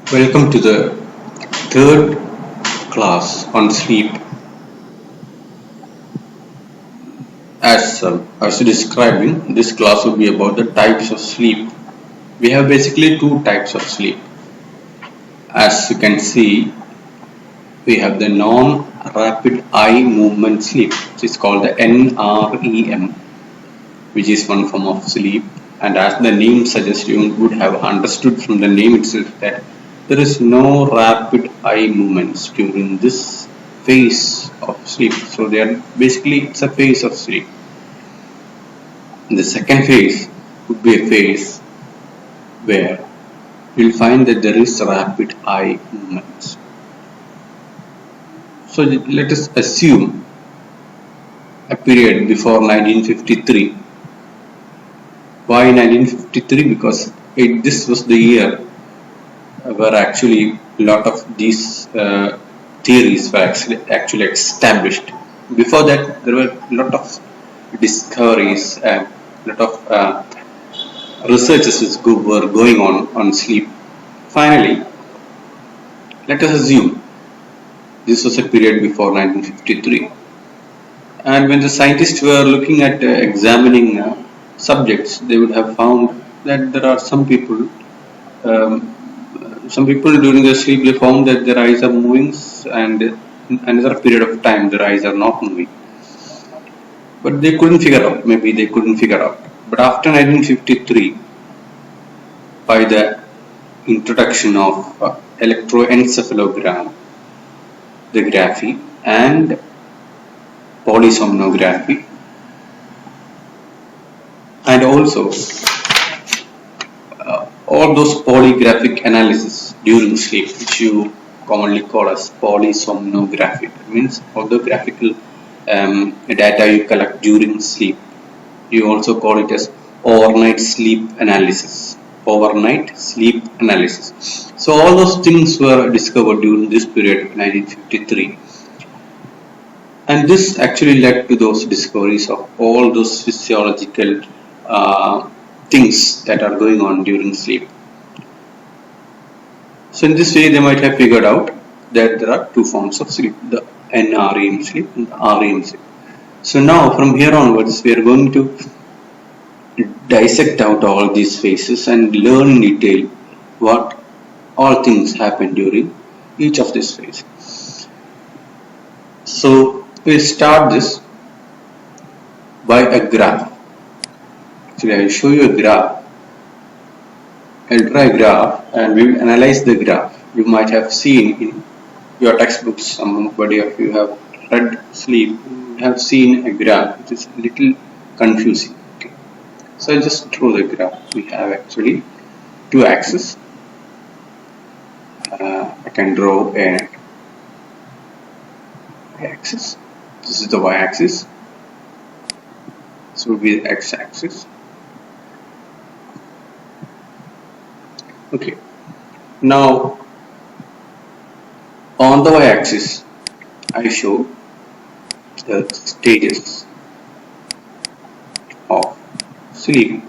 Welcome to the third class on sleep. As describing, this class will be about the types of sleep. We have basically two types of sleep. As you can see, we have the non-rapid eye movement sleep, which is called the NREM, which is one form of sleep. And as the name suggests, you would have understood from the name itself that there is no rapid eye movements during this phase of sleep. So they are basically it's a phase of sleep. And the second phase would be a phase where you'll find that there is rapid eye movements. So let us assume a period before 1953. Why 1953? Because this was the year where actually a lot of these theories were actually established. Before that, there were a lot of discoveries and a lot of researches were going on sleep. Finally, let us assume this was a period before 1953, and when the scientists were looking at examining subjects, they would have found that there are some people during their sleep they found that their eyes are moving, and in another period of time their eyes are not moving. But they couldn't figure out. Maybe they couldn't figure out. But after 1953, by the introduction of electroencephalogram, the graphy, and polysomnography, and also all those polygraphic analysis during sleep, which you commonly call as polysomnography. It means all the graphical data you collect during sleep. You also call it as overnight sleep analysis. Overnight sleep analysis. So all those things were discovered during this period, 1953. And this actually led to those discoveries of all those physiological things that are going on during sleep. So in this way, they might have figured out that there are two forms of sleep, the NREM sleep and the REM sleep. So now from here onwards, we are going to dissect out all these phases and learn in detail what all things happen during each of these phases. So we'll start this by a graph. Actually, I will show you a graph. I'll draw a graph and we will analyze the graph. You might have seen in your textbooks, somebody of you have read sleep, you have seen a graph which is a little confusing. Okay. So I'll just draw the graph. We have actually two axes. I can draw a axis. This is the y-axis. This will be the x-axis. Okay. Now, on the y-axis, I show the stages of sleep.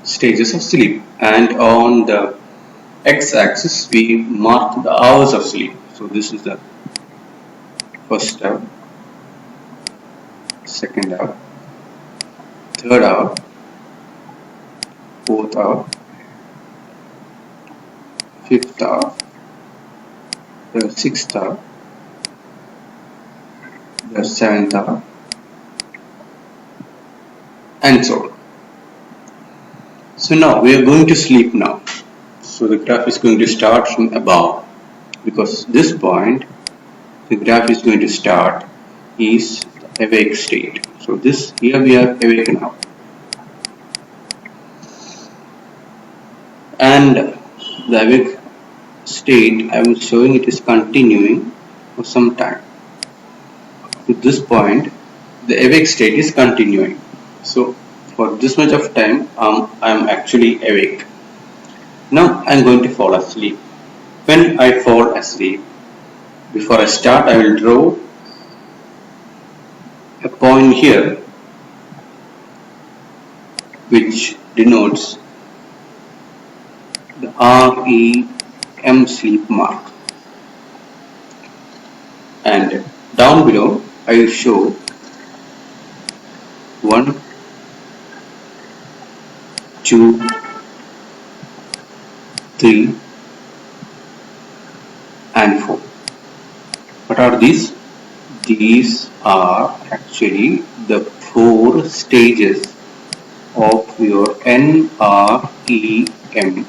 Stages of sleep, and on the x-axis we mark the hours of sleep. So this is the first hour, second hour, third hour, fourth hour, fifth hour, the sixth hour, the seventh hour, and so on. So now we are going to sleep now. So the graph is going to start from above, because this point the graph is going to start is the awake state. So this here we are awake now, and the awake state I am showing it is continuing for some time. To this point the awake state is continuing. So for this much of time I am actually awake. Now I am going to fall asleep. When I fall asleep, before I start I will draw a point here which denotes the REM sleep mark, and down below I will show 1, 2, 3 and 4. What are these? These are actually the 4 stages of your NREM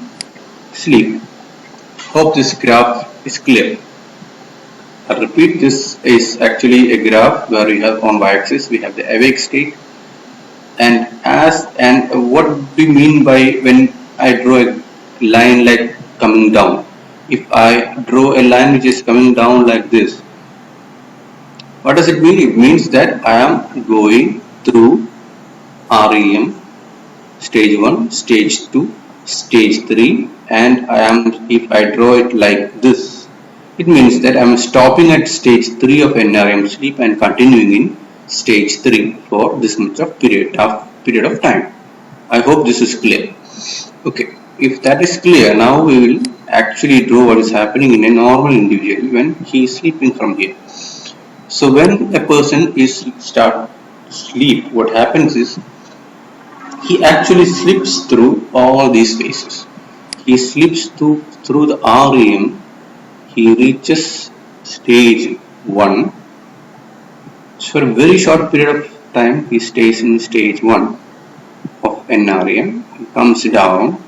sleep. Hope this graph is clear. I repeat, this is actually a graph where we have on y-axis we have the awake state, and what do you mean by when I draw a line like coming down? If I draw a line which is coming down like this, what does it mean? It means that I am going through REM stage 1, stage 2, stage 3, and if I draw it like this, it means that I am stopping at stage 3 of NREM sleep and continuing in stage 3 for this much of period of time. I hope this is clear. Okay, if that is clear, now we will actually draw what is happening in a normal individual when he is sleeping from here. So when a person is start sleep, what happens is he actually slips through all these phases. He slips through the REM. He reaches stage 1. So for a very short period of time, he stays in stage 1 of NREM. He comes down.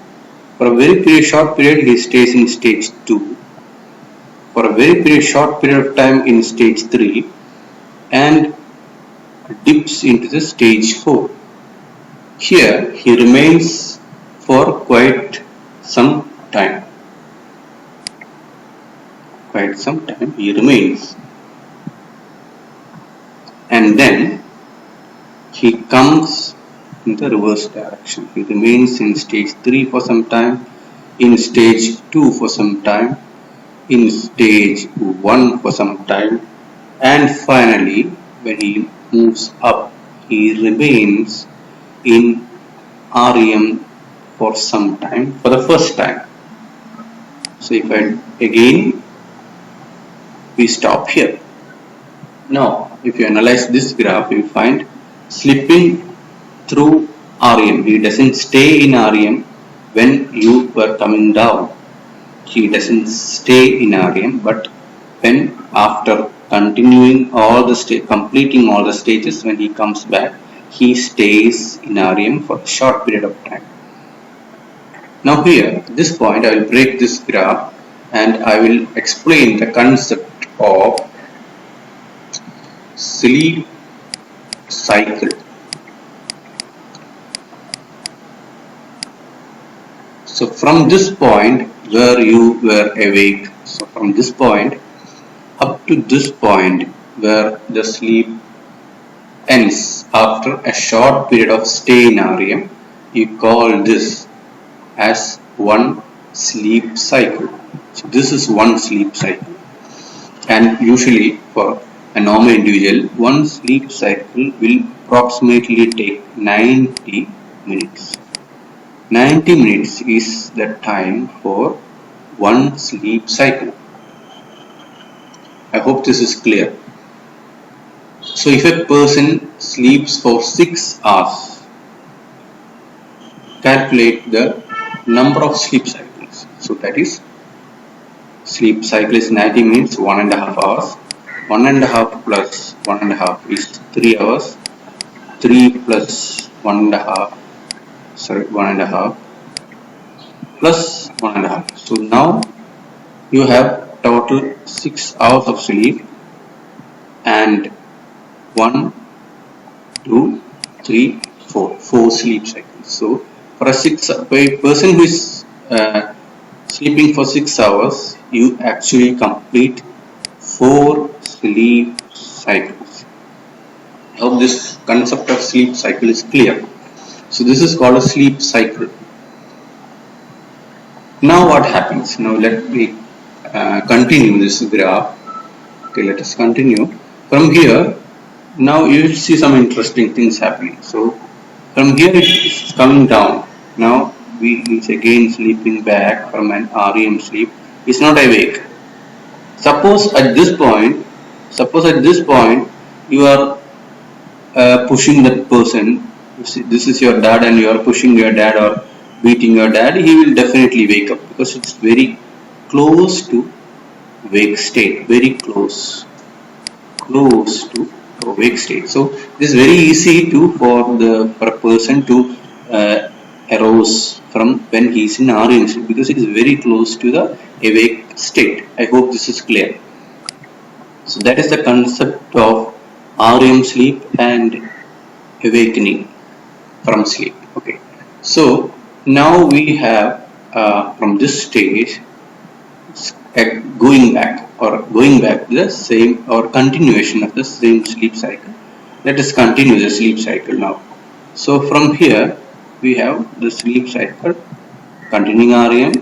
For a very short period, he stays in stage 2. For a very short period of time in stage 3, and dips into the stage 4. Here he remains for quite some time. He remains, and then he comes in the reverse direction. He remains in stage 3 for some time, in stage 2 for some time, in stage 1 for some time, and finally when he moves up, he remains in REM for some time, for the first time. So if we stop here. Now if you analyze this graph, you find slipping through REM. He doesn't stay in REM when you were coming down. He doesn't stay in REM, but when after completing all the stages, when he comes back, he stays in REM for a short period of time. Now here, at this point, I will break this graph and I will explain the concept of sleep cycle. So from this point where you were awake, so from this point up to this point where the sleep ends after a short period of stay in REM, you call this as one sleep cycle. So this is one sleep cycle, and usually for a normal individual, one sleep cycle will approximately take 90 minutes. 90 minutes is the time for one sleep cycle. I hope this is clear. So if a person sleeps for 6 hours, calculate the number of sleep cycles. So that is, sleep cycle is 90 minutes, 1.5 hours. 1.5 plus 1.5 is 3 hours. 3 plus 1.5 plus 1.5. So now you have total 6 hours of sleep, and 1, 2, 3, 4 sleep cycles. So for a person who is sleeping for 6 hours, you actually complete 4 sleep cycles. I hope this concept of sleep cycle is clear. So this is called a sleep cycle. Now what happens? Now let me continue this graph. Okay, let us continue. From here, Now you will see some interesting things happening. So from here it is coming down. Now we is again sleeping back from an REM sleep. It's not awake. Suppose at this point, you are pushing that person. This is your dad, and you are pushing your dad or beating your dad. He will definitely wake up because it's very close to wake state. Very close to awake state. So this is very easy to for a person to arouse from when he is in REM sleep because it is very close to the awake state. I hope this is clear. So that is the concept of REM sleep and awakening from sleep. Okay. So now we have from this stage going back to the same or continuation of the same sleep cycle. Let us continue the sleep cycle now. So from here we have the sleep cycle continuing REM,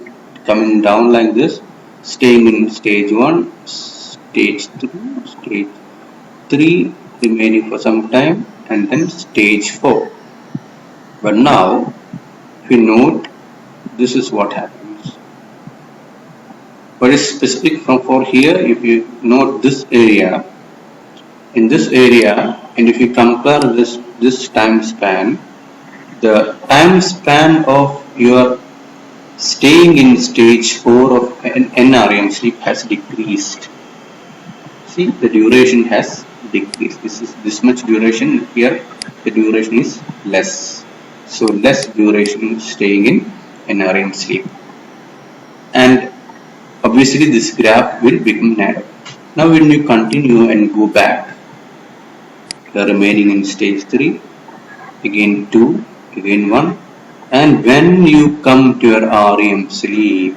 coming down like this, staying in stage 1, stage 3 remaining for some time, and then stage 4. But now if you note, this is what happens. What is specific for here, if you note this area, in this area, and if you compare this time span, the time span of your staying in stage 4 of NREM sleep has decreased. See, the duration has decreased. This much duration. Here the duration is less, so less duration staying in NREM sleep, and obviously this graph will become narrow. Now when you continue and go back, you are remaining in stage 3, again 2, again 1, and when you come to your REM sleep,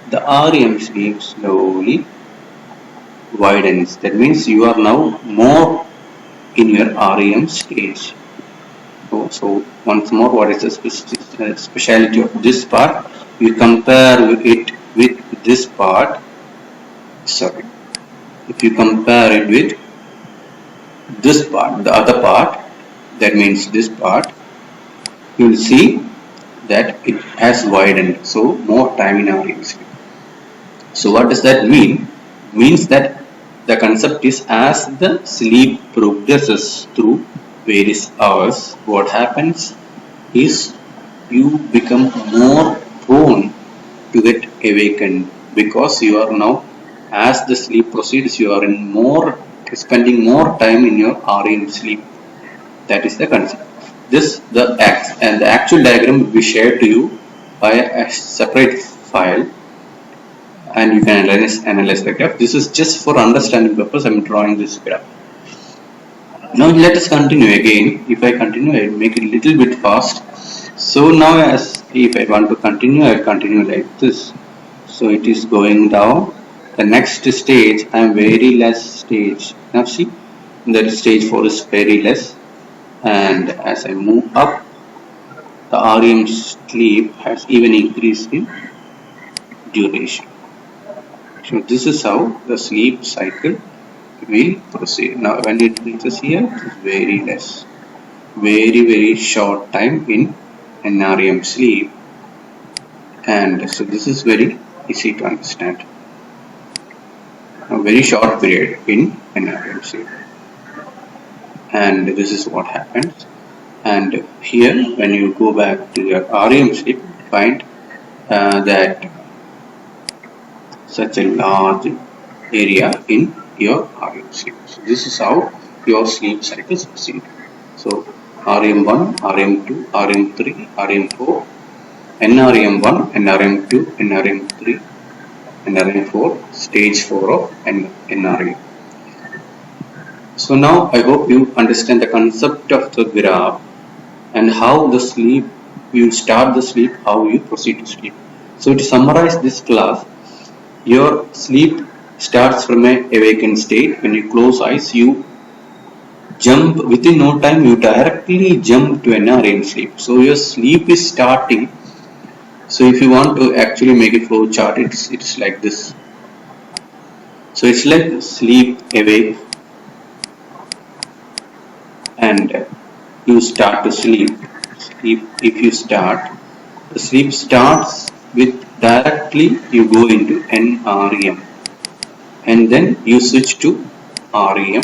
the REM sleep slowly widens. That means you are now more in your REM stage. So once more, what is the speciality of this part? You compare it with this part. Sorry, if you compare it with this part, the other part, that means this part, you will see that it has widened. So more time in REM sleep. So what does that mean? Means that the concept is as the sleep progresses through various hours, what happens is you become more prone to get awakened, because you are now, as the sleep proceeds, you are spending more time in your REM sleep. That is the concept. The actual diagram will be shared to you by a separate file, and you can analyze the graph. This is just for understanding purpose. I am drawing this graph. Now let us continue again. If I continue, I will make it a little bit fast. So now, as if I want to continue, I continue like this. So it is going down. The next stage, I am very less stage. Now see, that stage 4 is very less, and as I move up, the REM sleep has even increased in duration. So this is how the sleep cycle will proceed. Now when it reaches here, it is very less, very short time in NREM sleep, and so this is very easy to understand. A very short period in NREM sleep, and this is what happens. And here, when you go back to your REM sleep, you find that such a large area in your REM sleep. So this is how your sleep cycles proceed. So REM1, REM2, REM3, REM4, NREM1, NREM2, NREM3, NREM4, stage 4 of NREM. So now I hope you understand the concept of the graph and how the sleep, you start the sleep, how you proceed to sleep. So to summarize this class, your sleep starts from a awakened state. When you close eyes, you jump, within no time you directly jump to NREM sleep. So your sleep is starting. So if you want to actually make a flow chart, it's like this. So it's like sleep, awake, and you start to sleep. If you start, the sleep starts with directly you go into NREM, and then you switch to REM,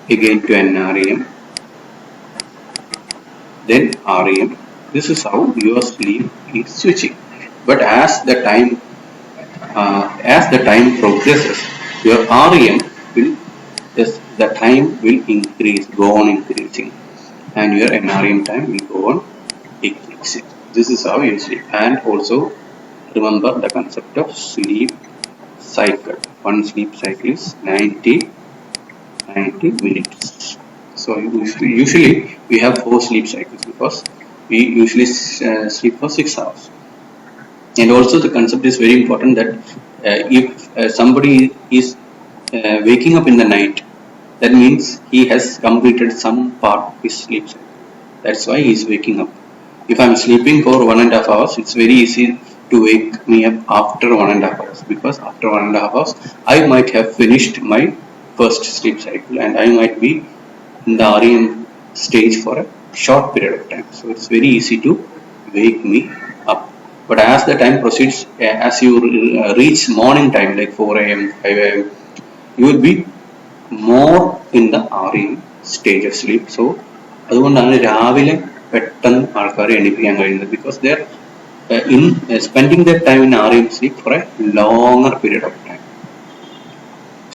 again to NREM, then REM. This is how your sleep is switching. But as the time progresses, your REM will the time will increase, go on increasing, and your NREM time will go on decreasing. This is how you sleep. And also remember the concept of sleep cycle. One sleep cycle is 90 minutes. So usually we have 4 sleep cycles because we usually sleep for 6 hours. And also the concept is very important that if somebody is waking up in the night, that means he has completed some part of his sleep cycle. That's why he is waking up. If I'm sleeping for 1.5 hours, it's very easy to wake me up after 1.5 hours, because after 1.5 hours I might have finished my first sleep cycle and I might be in the REM stage for a short period of time. So it's very easy to wake me up. But as the time proceeds, as you reach morning time like 4 a.m., 5 a.m., you will be more in the REM stage of sleep. So അതുകൊണ്ടാണ് രാവിലെ പെട്ടെന്ന് ആൾക്കാരെ എണീപ്പിക്കാൻ കഴിയുന്നത്, because they are in spending their time in REM sleep for a longer period of time.